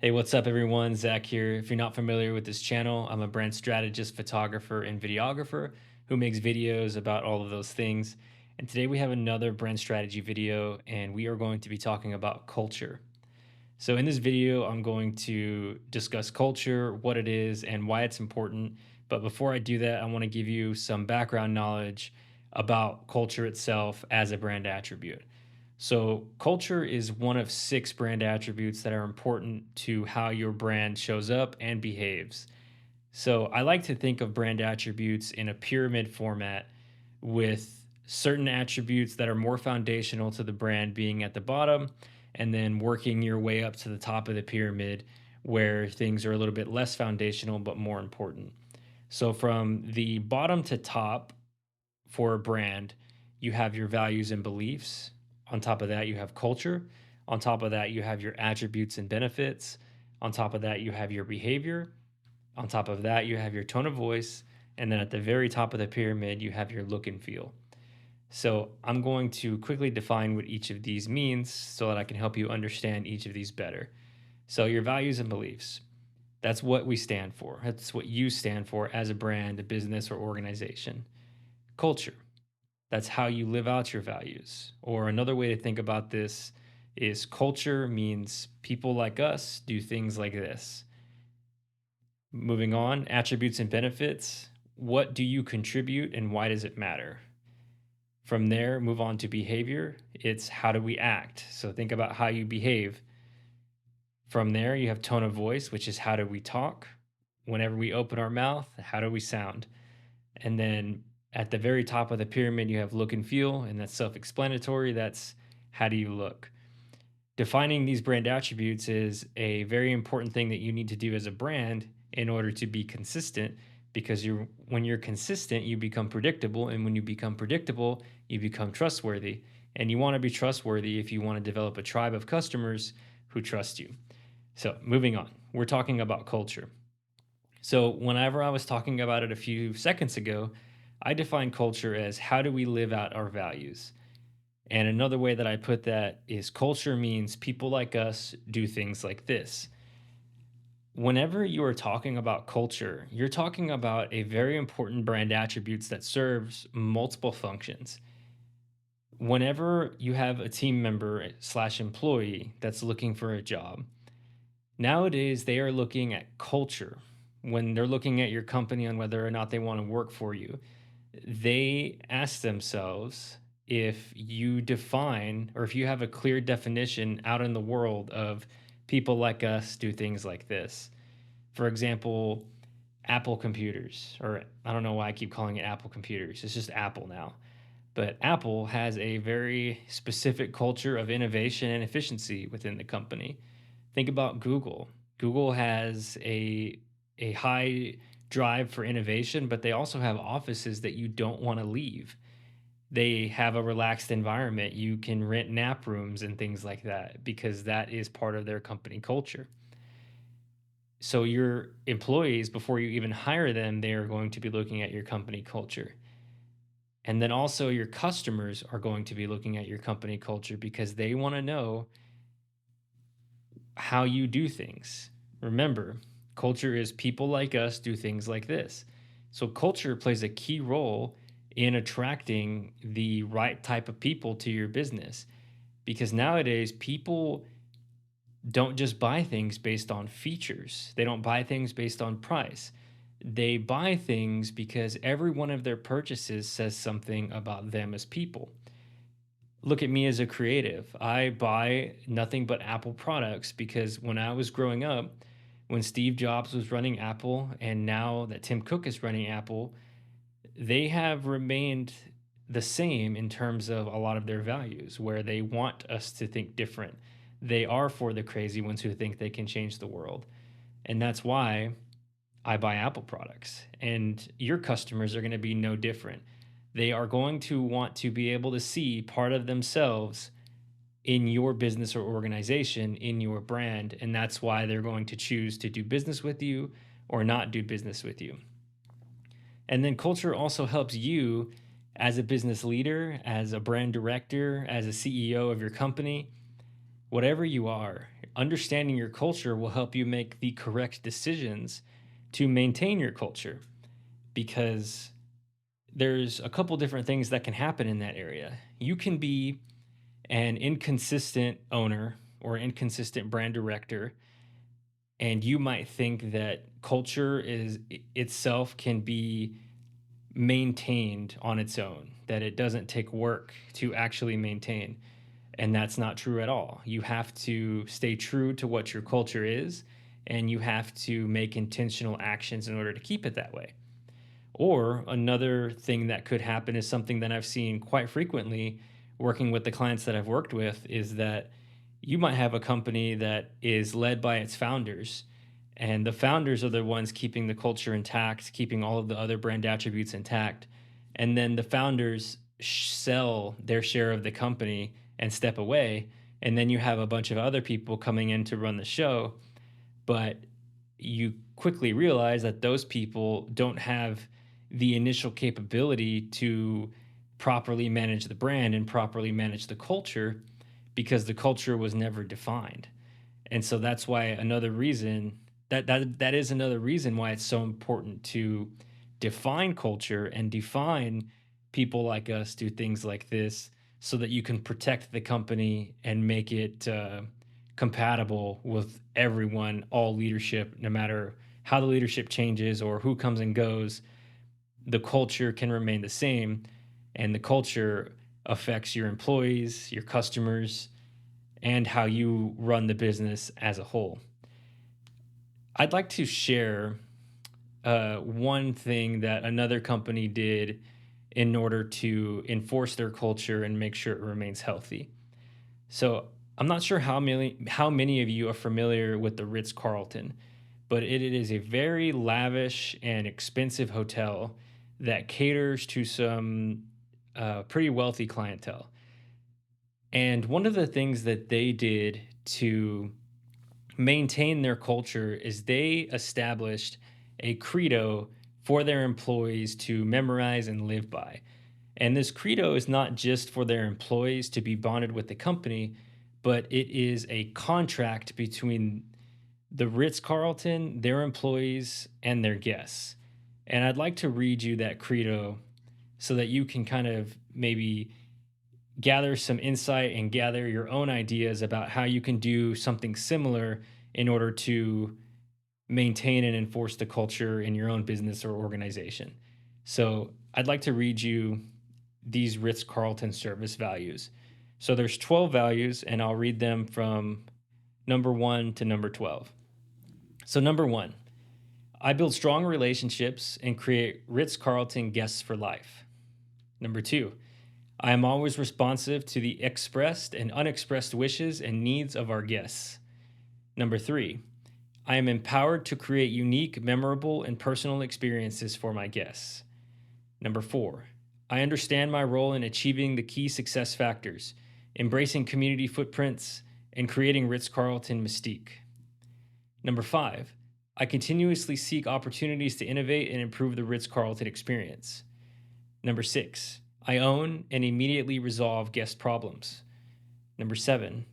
Hey, what's up, everyone? Zach here. If you're not familiar with this channel, I'm a brand strategist, photographer, and videographer who makes videos about all of those things. And today we have another brand strategy video, and we are going to be talking about culture. So, in this video, I'm going to discuss culture, what it is, and why it's important. But before I do that, I want to give you some background knowledge about culture itself as a brand attribute. So, culture is one of six brand attributes that are important to how your brand shows up and behaves. So, I like to think of brand attributes in a pyramid format with certain attributes that are more foundational to the brand being at the bottom, and then working your way up to the top of the pyramid where things are a little bit less foundational but more important. So, from the bottom to top, for a brand, you have your values and beliefs. On top of that, you have culture. On top of that, you have your attributes and benefits. On top of that, you have your behavior. On top of that, you have your tone of voice. And then at the very top of the pyramid, you have your look and feel. So I'm going to quickly define what each of these means so that I can help you understand each of these better. So, your values and beliefs, that's what we stand for. That's what you stand for as a brand, a business, or organization. Culture, that's how you live out your values. Or another way to think about this is culture means people like us do things like this. Moving on, attributes and benefits. What do you contribute and why does it matter? From there, move on to behavior. It's how do we act? So think about how you behave. From there, you have tone of voice, which is how do we talk? Whenever we open our mouth, how do we sound? And then at the very top of the pyramid, you have look and feel, and that's self explanatory. That's how do you look? Defining these brand attributes is a very important thing that you need to do as a brand in order to be consistent because when you're consistent, you become predictable. And when you become predictable, you become trustworthy. And you want to be trustworthy if you want to develop a tribe of customers who trust you. So, moving on, we're talking about culture. So, whenever I was talking about it a few seconds ago, I define culture as how do we live out our values. And another way that I put that is culture means people like us do things like this. Whenever you are talking about culture, you're talking about a very important brand attributes that serves multiple functions. Whenever you have a team member slash employee that's looking for a job, nowadays, they are looking at culture. When they're looking at your company on whether or not they want to work for you, they ask themselves if you define or if you have a clear definition out in the world of people like us do things like this. For example, Apple computers, or I don't know why I keep calling it Apple computers, it's just Apple now. But Apple has a very specific culture of innovation and efficiency within the company. Think about Google. Google has a high drive for innovation, but they also have offices that you don't want to leave. They have a relaxed environment. You can rent nap rooms and things like that because that is part of their company culture. So your employees, before you even hire them, they are going to be looking at your company culture. And then also your customers are going to be looking at your company culture because they want to know how you do things. Remember, culture is people like us do things like this. So, culture plays a key role in attracting the right type of people to your business because nowadays people don't just buy things based on features, they don't buy things based on price. They buy things because every one of their purchases says something about them as people. Look at me as a creative. I buy nothing but Apple products because when I was growing up, when Steve Jobs was running Apple and now that Tim Cook is running Apple, they have remained the same in terms of a lot of their values, where they want us to think different. They are for the crazy ones who think they can change the world. And that's why I buy Apple products. And your customers are going to be no different. They are going to want to be able to see part of themselves in your business or organization, in your brand. And that's why they're going to choose to do business with you or not do business with you. And then culture also helps you as a business leader, as a brand director, as a CEO of your company, whatever you are. understanding your culture will help you make the correct decisions to maintain your culture, because there's a couple different things that can happen in that area. You can be an inconsistent owner or inconsistent brand director, and you might think that culture itself can be maintained on its own, that it doesn't take work to actually maintain. And that's not true at all. You have to stay true to what your culture is, and you have to make intentional actions in order to keep it that way. Or another thing that could happen is something that I've seen quite frequently working with the clients that I've worked with, is that you might have a company that is led by its founders, and the founders are the ones keeping the culture intact, keeping all of the other brand attributes intact. And then the founders sell their share of the company and step away. And then you have a bunch of other people coming in to run the show. But you quickly realize that those people don't have the initial capability to properly manage the brand and properly manage the culture, because the culture was never defined. And so that's why another reason that is another reason why it's so important to define culture and define people like us do things like this, so that you can protect the company and make it compatible with everyone, all leadership, no matter how the leadership changes or who comes and goes. The culture can remain the same, and the culture affects your employees, your customers, and how you run the business as a whole. I'd like to share one thing that another company did in order to enforce their culture and make sure it remains healthy. So I'm not sure how many of you are familiar with the Ritz Carlton, but it is a very lavish and expensive hotel that caters to some pretty wealthy clientele. And one of the things that they did to maintain their culture is they established a credo for their employees to memorize and live by. And this credo is not just for their employees to be bonded with the company, but it is a contract between the Ritz Carlton, their employees, and their guests. And I'd like to read you that credo so that you can kind of maybe gather some insight and gather your own ideas about how you can do something similar in order to maintain and enforce the culture in your own business or organization. So I'd like to read you these Ritz Carlton service values. So there's 12 values, and I'll read them from number 1 to number 12. So number 1, I build strong relationships and create Ritz Carlton guests for life. Number 2, I am always responsive to the expressed and unexpressed wishes and needs of our guests. Number 3, I am empowered to create unique, memorable, and personal experiences for my guests. Number 4, I understand my role in achieving the key success factors, embracing community footprints, and creating Ritz Carlton mystique. Number 5, I continuously seek opportunities to innovate and improve the Ritz Carlton experience. Number 6, I own and immediately resolve guest problems. Number 7,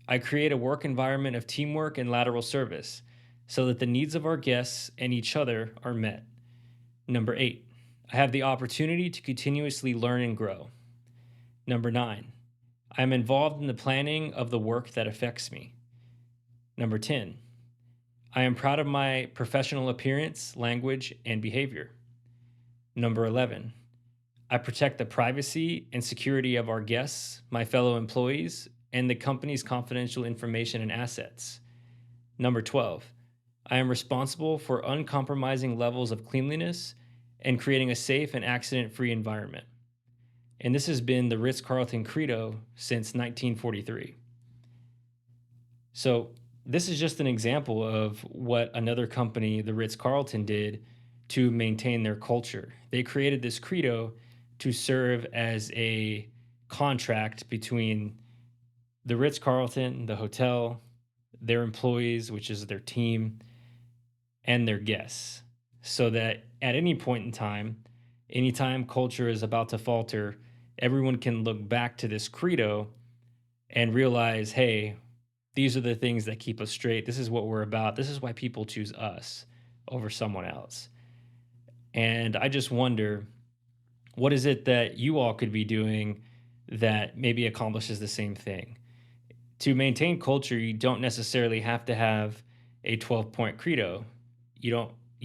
I create a work environment of teamwork and lateral service so that the needs of our guests and each other are met. Number 8, I have the opportunity to continuously learn and grow. Number 9, I am involved in the planning of the work that affects me. Number 10, I am proud of my professional appearance, language, and behavior. Number 11, I protect the privacy and security of our guests, my fellow employees, and the company's confidential information and assets. Number 12, I am responsible for uncompromising levels of cleanliness and creating a safe and accident-free environment. And this has been the Ritz Carlton Credo since 1943. So this is just an example of what another company, the Ritz Carlton, did to maintain their culture. They created this credo to serve as a contract between the Ritz Carlton, the hotel, their employees, which is their team, and their guests, so that at any point in time, anytime culture is about to falter, everyone can look back to this credo and realize, hey, These are the things that keep us straight. This is what we're about. This is why people choose us over someone else. And I just wonder, what is it that you all could be doing that maybe accomplishes the same thing? To maintain culture, you don't necessarily have to have a 12-point credo. You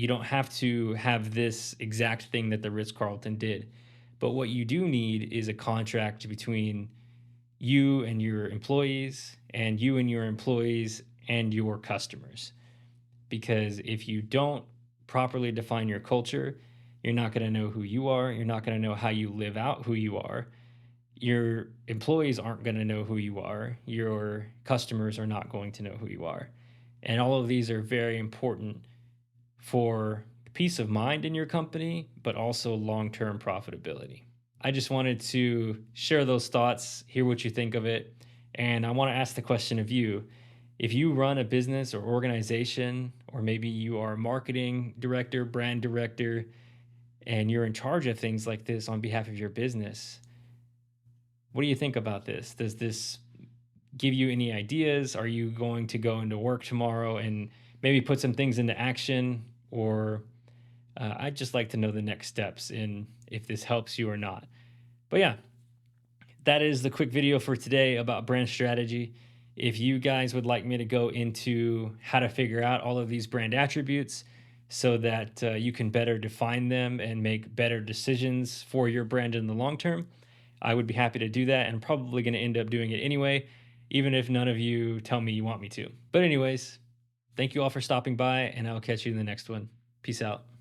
don't have to have this exact thing that the Ritz-Carlton did. But what you do need is a contract between you and your employees, and you and your employees and your customers. Because if you don't properly define your culture, you're not going to know who you are. You're not going to know how you live out who you are. Your employees aren't going to know who you are. Your customers are not going to know who you are. And all of these are very important for peace of mind in your company, but also long term profitability. I just wanted to share those thoughts, hear what you think of it. And I want to ask the question of you. If you run a business or organization, or maybe you are a marketing director, brand director, and you're in charge of things like this on behalf of your business, what do you think about this? Does this give you any ideas? Are you going to go into work tomorrow and maybe put some things into action? Or I'd just like to know the next steps in if this helps you or not. But yeah, that is the quick video for today about brand strategy. If you guys would like me to go into how to figure out all of these brand attributes so that you can better define them and make better decisions for your brand in the long term, I would be happy to do that, and probably going to end up doing it anyway, even if none of you tell me you want me to. But anyways, thank you all for stopping by, and I'll catch you in the next one. Peace out.